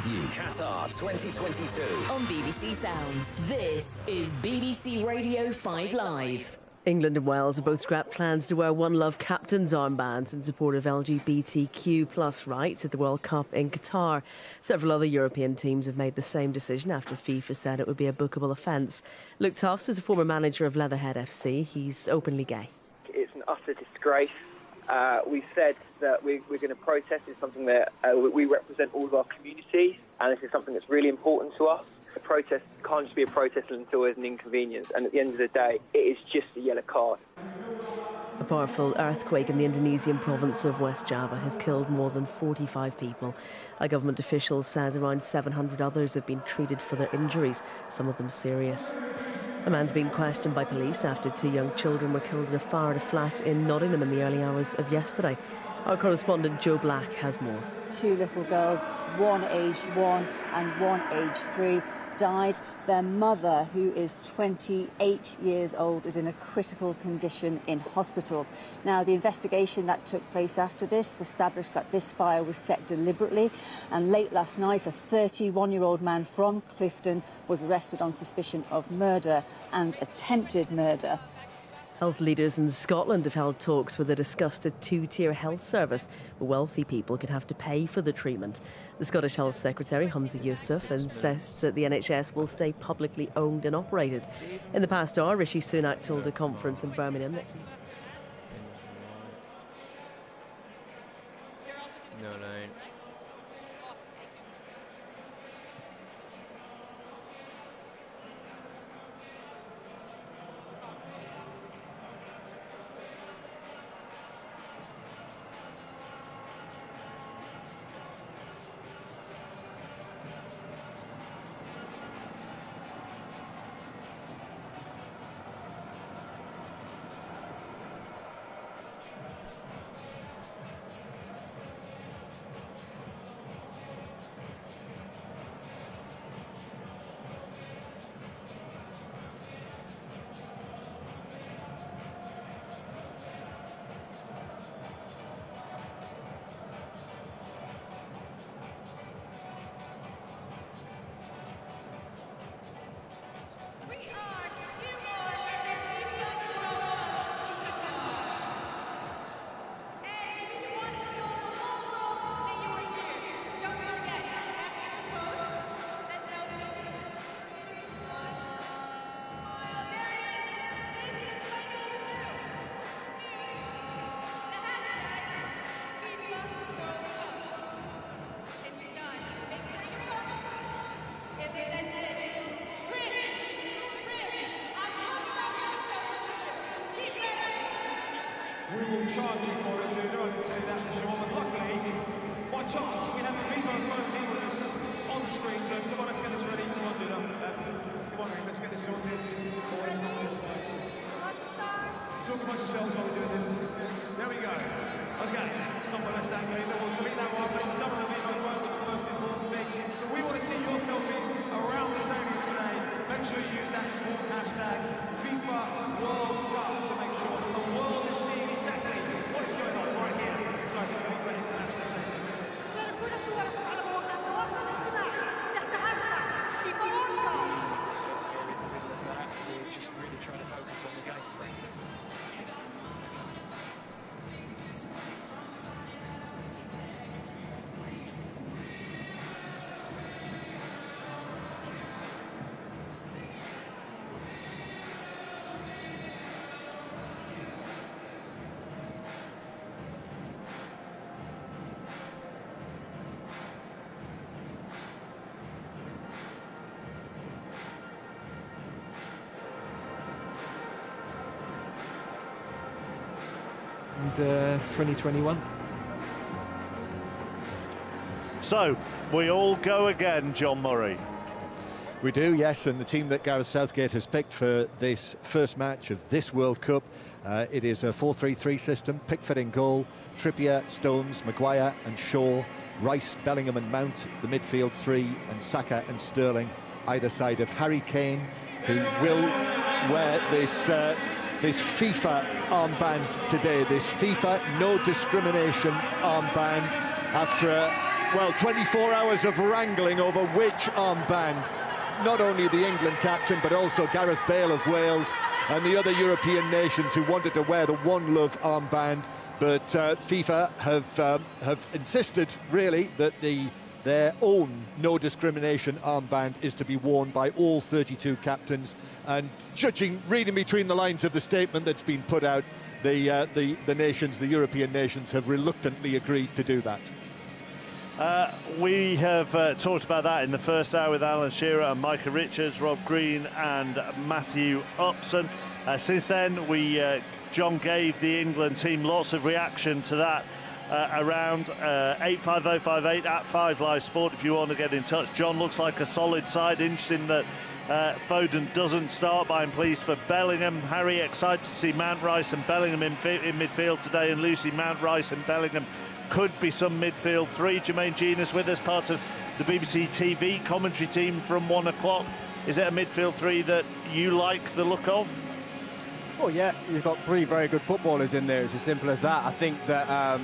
preview Qatar 2022 on BBC Sounds. This is BBC Radio 5 Live. England and Wales have both scrapped plans to wear One Love captain's armbands in support of LGBTQ plus rights at the World Cup in Qatar. Several other European teams have made the same decision after FIFA said it would be a bookable offence. Luke Tufts is a former manager of Leatherhead FC. He's openly gay. It's an utter disgrace. We've said that we're going to protest. It's something that we represent all of our communities, and this is something that's really important to us. A protest can't just be a protest until there's an inconvenience, and at the end of the day, it is just a yellow card. A powerful earthquake in the Indonesian province of West Java has killed more than 45 people. A government official says around 700 others have been treated for their injuries, some of them serious. A man's being questioned by police after two young children were killed in a fire at a flat in Nottingham in the early hours of yesterday. Our correspondent Joe Black has more. Two little girls, one aged 1 and one aged 3, died. Their mother, who is 28 years old, is in a critical condition in hospital. Now, the investigation that took place after this established that this fire was set deliberately, and late last night a 31-year-old man from Clifton was arrested on suspicion of murder and attempted murder. Health leaders in Scotland have held talks where they discussed a two-tier health service where wealthy people could have to pay for the treatment. The Scottish Health Secretary, Humza Yousaf, insists that the NHS will stay publicly owned and operated. In the past hour, Rishi Sunak told a conference in Birmingham that we will charge you for it, dude. I can tell you that for sure. But luckily, by chance, we have a Vivo phone here with us on the screen. So come on, let's get this ready. Come on, dude. Come on, let's get this sorted. Talk amongst yourselves while we're doing this. There we go. Okay, it's not the best angle either. We'll delete that one, but it's done on the Vivo phone, which is the most important thing. So we want to see your selfies around the stadium today. Make sure you use that important hashtag FIFA World Cup to make sure that the world is seeing exactly what is going on right here inside the FIFA International Stadium. Just really trying to focus on the game, frankly. And 2021. So, we all go again, John Murray. We do, yes, and the team that Gareth Southgate has picked for this first match of this World Cup, it is a 4-3-3 system. Pickford in goal, Trippier, Stones, Maguire and Shaw, Rice, Bellingham and Mount, the midfield three, and Saka and Sterling either side of Harry Kane, who will wear this FIFA armband today, this FIFA no discrimination armband, after well, 24 hours of wrangling over which armband not only the England captain but also Gareth Bale of Wales and the other European nations who wanted to wear the One Love armband, but FIFA have insisted really that their own no discrimination armband is to be worn by all 32 captains. And reading between the lines of the statement that's been put out, the nations, the European nations, have reluctantly agreed to do that. We have talked about that in the first hour with Alan Shearer and Micah Richards, Rob Green and Matthew Upson. Since then, John gave the England team lots of reaction to that around 85058 at 5 Live Sport if you want to get in touch. John looks like a solid side. Interesting that Foden doesn't start, but I'm pleased for Bellingham. Harry, excited to see Mount, Rice and Bellingham in midfield today. And Lucy, Mount, Rice and Bellingham could be some midfield three. Jermaine Genius with us, part of the BBC TV commentary team from 1 o'clock. Is it a midfield three that you like the look of? Oh yeah, you've got three very good footballers in there. It's as simple as that. I think that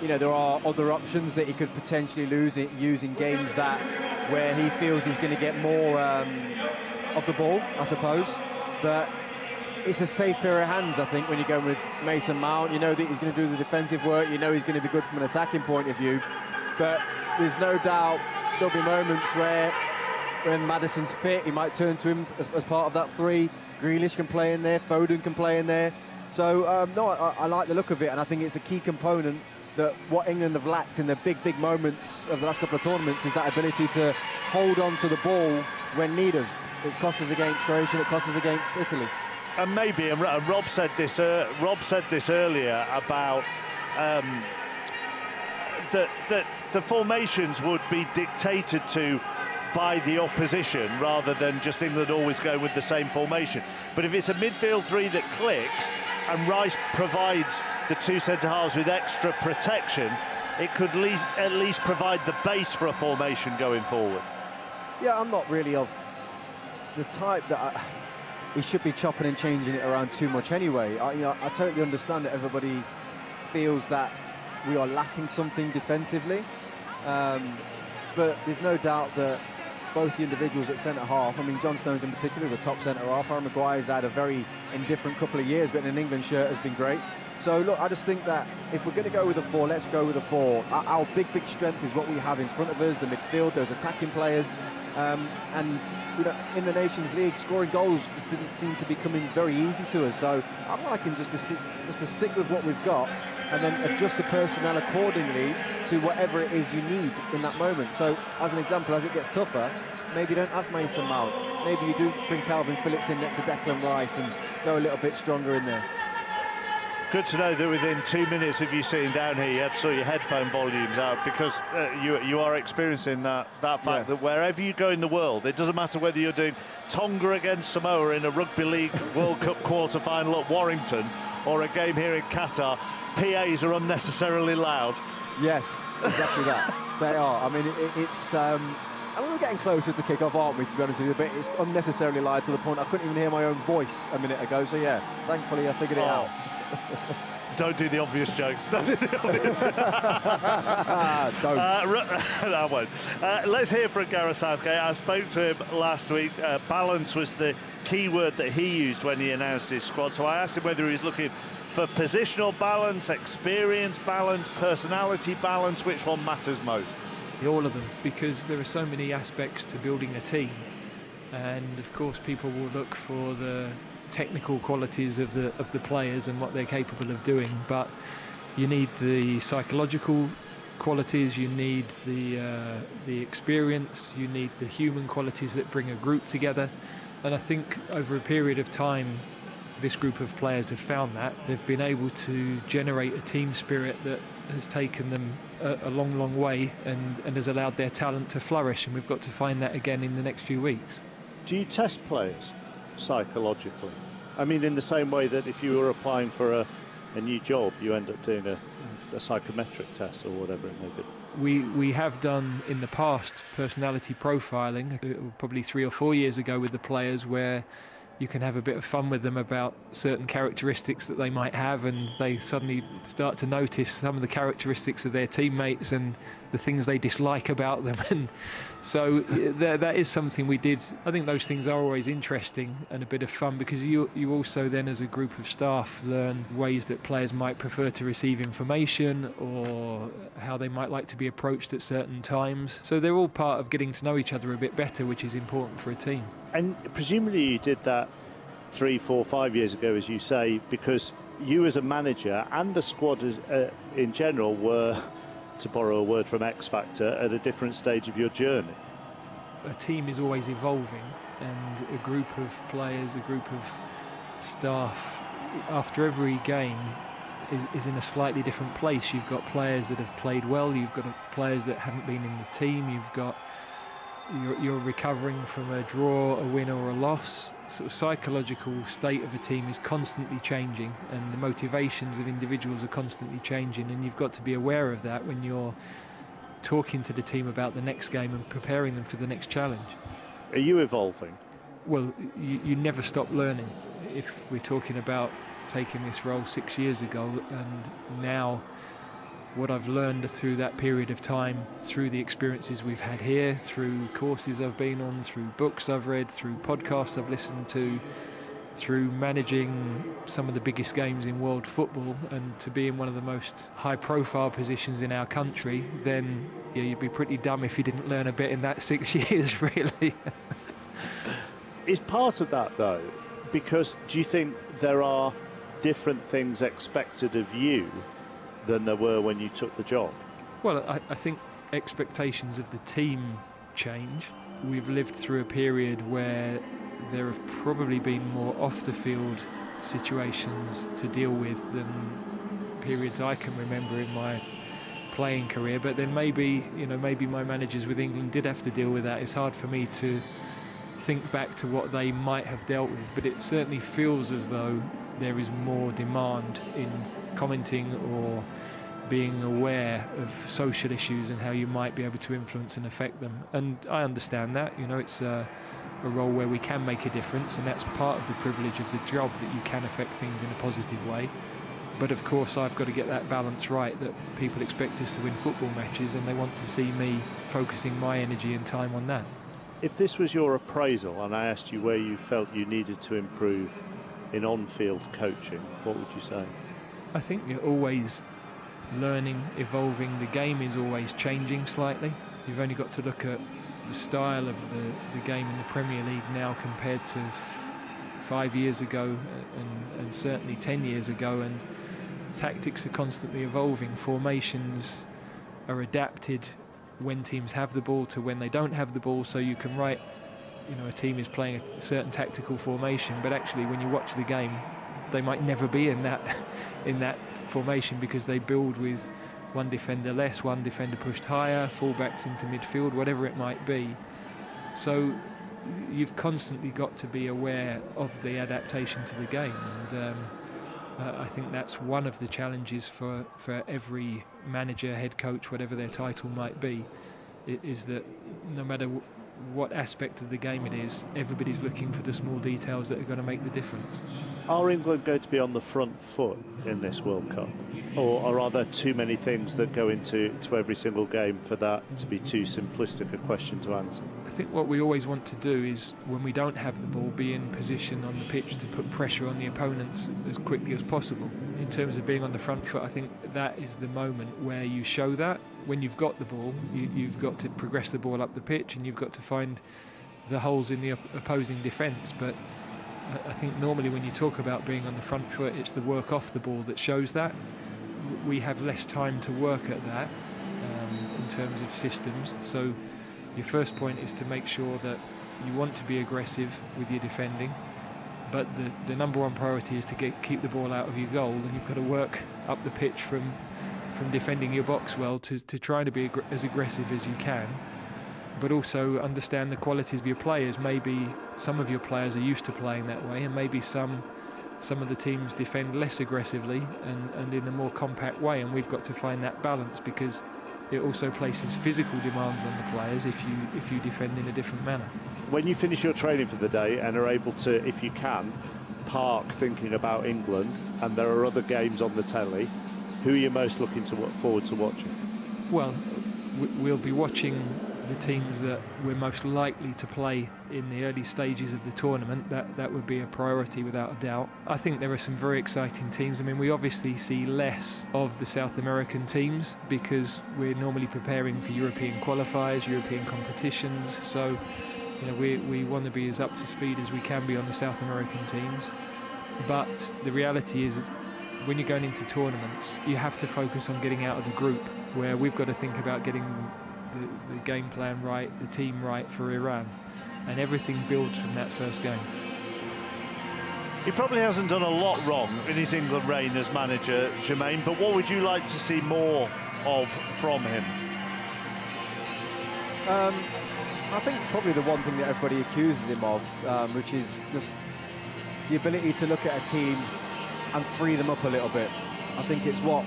there are other options that he could potentially use in games where he feels he's going to get more of the ball, I suppose. But it's a safe pair of hands, I think, when you go with Mason Mount. You know that he's going to do the defensive work. You know he's going to be good from an attacking point of view. But there's no doubt there'll be moments when Maddison's fit, he might turn to him as part of that three. Grealish can play in there, Foden can play in there. So, I like the look of it, and I think it's a key component that what England have lacked in the big moments of the last couple of tournaments is that ability to hold on to the ball when needed. It cost us against Croatia, it cost us against Italy. And maybe, and Rob said this earlier about that the formations would be dictated to by the opposition rather than just England always go with the same formation. But if it's a midfield three that clicks and Rice provides the two centre-halves with extra protection, it could at least provide the base for a formation going forward. Yeah, I'm not really of the type that he should be chopping and changing it around too much anyway. I totally understand that everybody feels that we are lacking something defensively, but there's no doubt that both the individuals at centre-half, I mean, John Stones in particular is a top centre-half. Harry Maguire's had a very indifferent couple of years, but in an England shirt has been great. So, look, I just think that if we're going to go with a four, let's go with a four. Our big strength is what we have in front of us, the midfield, those attacking players. And, in the Nations League, scoring goals just didn't seem to be coming very easy to us. So I'm liking just to stick with what we've got and then adjust the personnel accordingly to whatever it is you need in that moment. So, as an example, as it gets tougher, maybe you don't have Mason Mount. Maybe you do bring Calvin Phillips in next to Declan Rice and go a little bit stronger in there. Good to know that within 2 minutes of you sitting down here, you had to sort your headphone volumes out, because you are experiencing that fact that wherever you go in the world, it doesn't matter whether you're doing Tonga against Samoa in a Rugby League World Cup quarter-final at Warrington or a game here in Qatar, PAs are unnecessarily loud. Yes, exactly that. They are. I mean, it's... we're getting closer to kick-off, aren't we, to be honest with you, but it's unnecessarily loud to the point I couldn't even hear my own voice a minute ago, so yeah, thankfully I figured it out. Don't do the obvious joke. Don't do the obvious joke. Don't. I won't. Let's hear from Gareth Southgate. I spoke to him last week. Balance was the key word that he used when he announced his squad, so I asked him whether he was looking for positional balance, experience balance, personality balance. Which one matters most? All of them, because there are so many aspects to building a team, and of course people will look for the technical qualities of the players and what they're capable of doing, but you need the psychological qualities, you need the experience, you need the human qualities that bring a group together. And I think over a period of time this group of players have found that. They've been able to generate a team spirit that has taken them a long way and has allowed their talent to flourish, and we've got to find that again in the next few weeks. Do you test players psychologically? I mean, in the same way that if you were applying for a new job, you end up doing a psychometric test or whatever it may be. We have done in the past personality profiling, probably 3 or 4 years ago, with the players, where you can have a bit of fun with them about certain characteristics that they might have, and they suddenly start to notice some of the characteristics of their teammates, and the things they dislike about them. And so that is something we did. I think those things are always interesting and a bit of fun, because you also then, as a group of staff, learn ways that players might prefer to receive information, or how they might like to be approached at certain times. So they're all part of getting to know each other a bit better, which is important for a team. And presumably you did that 3, 4, 5 years ago, as you say, because you as a manager and the squad in general were, to borrow a word from X Factor, at a different stage of your journey. A team is always evolving, and a group of players, a group of staff, after every game is in a slightly different place. You've got players that have played well, you've got players that haven't been in the team, you're recovering from a draw, a win or a loss. Sort of psychological state of a team is constantly changing, and the motivations of individuals are constantly changing, and you've got to be aware of that when you're talking to the team about the next game and preparing them for the next challenge. Are you evolving? Well, you never stop learning. If we're talking about taking this role 6 years ago, and now what I've learned through that period of time, through the experiences we've had here, through courses I've been on, through books I've read, through podcasts I've listened to, through managing some of the biggest games in world football, and to be in one of the most high-profile positions in our country, then you'd be pretty dumb if you didn't learn a bit in that 6 years, really. Is part of that, though, because do you think there are different things expected of you than there were when you took the job? Well, I think expectations of the team change. We've lived through a period where there have probably been more off-the-field situations to deal with than periods I can remember in my playing career. But then maybe my managers with England did have to deal with that. It's hard for me to think back to what they might have dealt with, but it certainly feels as though there is more demand in commenting or being aware of social issues and how you might be able to influence and affect them. And I understand that, it's a role where we can make a difference, and that's part of the privilege of the job, that you can affect things in a positive way. But of course I've got to get that balance right, that people expect us to win football matches and they want to see me focusing my energy and time on that. If this was your appraisal and I asked you where you felt you needed to improve in on-field coaching, what would you say? I think you're always learning, evolving. The game is always changing slightly. You've only got to look at the style of the game in the Premier League now compared to 5 years ago and certainly 10 years ago, and tactics are constantly evolving. Formations are adapted when teams have the ball to when they don't have the ball, so you can write, a team is playing a certain tactical formation, but actually when you watch the game they might never be in that formation, because they build with one defender less, one defender pushed higher, fullbacks into midfield, whatever it might be. So you've constantly got to be aware of the adaptation to the game, and I think that's one of the challenges for every manager, head coach, whatever their title might be, is that no matter what aspect of the game it is, everybody's looking for the small details that are going to make the difference. Are England going to be on the front foot in this World Cup, or are there too many things that go into every single game for that to be too simplistic a question to answer? I think what we always want to do is, when we don't have the ball, be in position on the pitch to put pressure on the opponents as quickly as possible. In terms of being on the front foot, I think that is the moment where you show that. When you've got the ball, you've got to progress the ball up the pitch, and you've got to find the holes in the opposing defence. But I think normally when you talk about being on the front foot, it's the work off the ball that shows that. We have less time to work at that in terms of systems. So your first point is to make sure that you want to be aggressive with your defending, but the number one priority is to keep the ball out of your goal, and you've got to work up the pitch from defending your box well to try to be as aggressive as you can, but also understand the qualities of your players. Maybe some of your players are used to playing that way, and maybe some of the teams defend less aggressively and in a more compact way, and we've got to find that balance, because it also places physical demands on the players if you defend in a different manner. When you finish your training for the day and are able to, if you can, park thinking about England, and there are other games on the telly, who are you most looking forward to watching? Well, we'll be watching the teams that we're most likely to play in the early stages of the tournament. That would be a priority without a doubt. I think there are some very exciting teams. I mean, we obviously see less of the South American teams because we're normally preparing for European qualifiers, European competitions, so we want to be as up to speed as we can be on the South American teams. But the reality is when you're going into tournaments, you have to focus on getting out of the group, where we've got to think about getting the game plan right, the team right for Iran, and everything builds from that first game. He probably hasn't done a lot wrong in his England reign as manager, Jermaine, but what would you like to see more of from him? I think probably the one thing that everybody accuses him of, which is just the ability to look at a team and free them up a little bit. I think it's what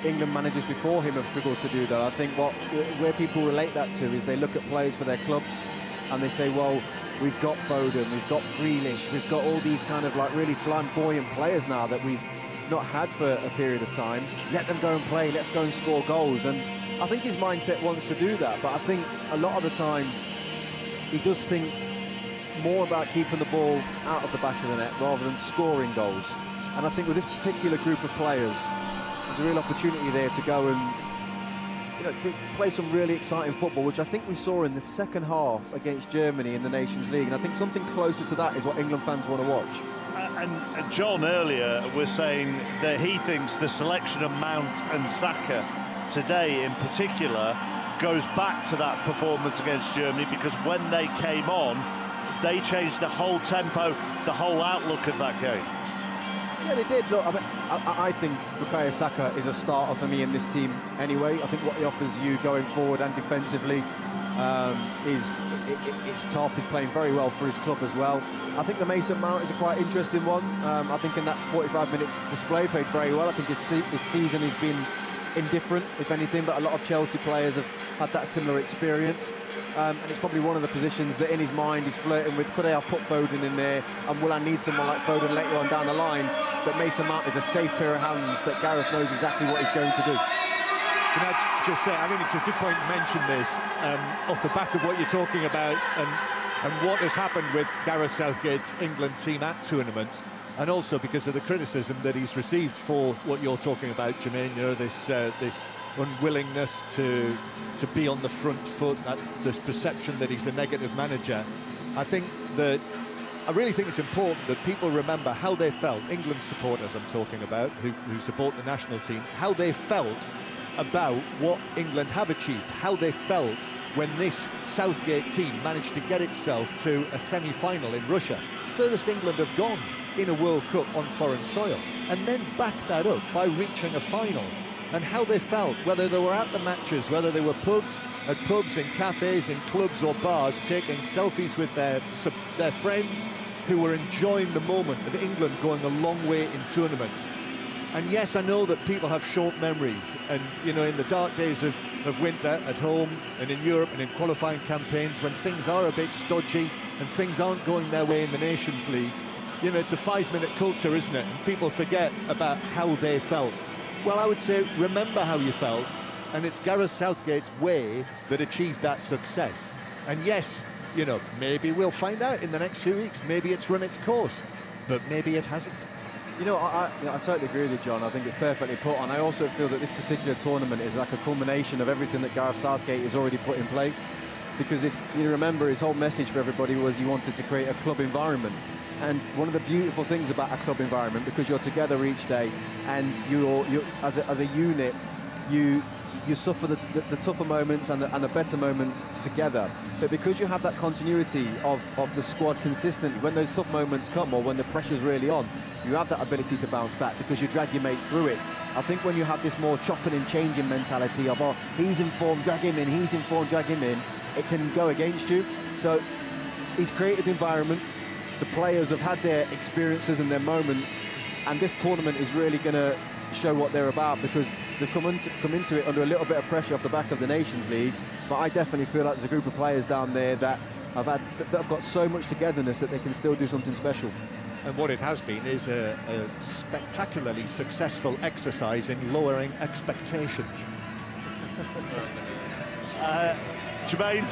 England managers before him have struggled to do, though. I think where people relate that to is they look at players for their clubs and they say, well, we've got Foden, we've got Grealish, we've got all these kind of like really flamboyant players now that we've not had for a period of time. Let them go and play, let's go and score goals. And I think his mindset wants to do that, but I think a lot of the time he does think more about keeping the ball out of the back of the net rather than scoring goals. And I think with this particular group of players, there's a real opportunity there to go and play some really exciting football, which I think we saw in the second half against Germany in the Nations League. And I think something closer to that is what England fans want to watch. And John earlier was saying that he thinks the selection of Mount and Saka today in particular goes back to that performance against Germany, because when they came on, they changed the whole tempo, the whole outlook of that game. Yeah, they did. Look, I think Bukayo Saka is a starter for me in this team anyway. I think what he offers you going forward and defensively it's top. He's playing very well for his club as well. I think the Mason Mount is a quite interesting one. I think in that 45-minute display played very well. I think his season has been indifferent, if anything, but a lot of Chelsea players have had that similar experience. And it's probably one of the positions that in his mind he's flirting with. Could I have put Foden in there, and will I need someone like Foden later on down the line? But Mason Mount is a safe pair of hands that Gareth knows exactly what he's going to do. Can I just say, I think it's a good point to mention this off the back of what you're talking about and what has happened with Gareth Southgate's England team at tournaments, and also because of the criticism that he's received for what you're talking about, Jermaine, this unwillingness to be on the front foot, this perception that he's a negative manager. I really think it's important that people remember how they felt, England supporters I'm talking about, who support the national team, how they felt about what England have achieved, how they felt when this Southgate team managed to get itself to a semi-final in Russia. Furthest England have gone in a World Cup on foreign soil, and then back that up by reaching a final. And how they felt, whether they were at the matches, whether they were at pubs, in cafes, in clubs or bars, taking selfies with their friends who were enjoying the moment of England going a long way in tournaments. And yes, I know that people have short memories, and in the dark days of winter at home and in Europe and in qualifying campaigns, when things are a bit stodgy and things aren't going their way in the Nations League, it's a 5-minute culture, isn't it? And people forget about how they felt. Well, I would say, remember how you felt, and it's Gareth Southgate's way that achieved that success. And yes, maybe we'll find out in the next few weeks. Maybe it's run its course, but maybe it hasn't. I totally agree with you, John. I think it's perfectly put on. I also feel that this particular tournament is like a culmination of everything that Gareth Southgate has already put in place. Because if you remember, his whole message for everybody was he wanted to create a club environment. And one of the beautiful things about a club environment, because you're together each day and you're as a unit, you suffer the tougher moments and the better moments together. But because you have that continuity of the squad consistently, when those tough moments come or when the pressure's really on, you have that ability to bounce back because you drag your mate through it. I think when you have this more chopping and changing mentality of, he's in form, drag him in, he's in form, drag him in, it can go against you. So he's created the environment. The players have had their experiences and their moments, and this tournament is really going to show what they're about, because they've come into it under a little bit of pressure off the back of the Nations League. But I definitely feel like there's a group of players down there that have got so much togetherness that they can still do something special. And what it has been is a spectacularly successful exercise in lowering expectations. Jermaine,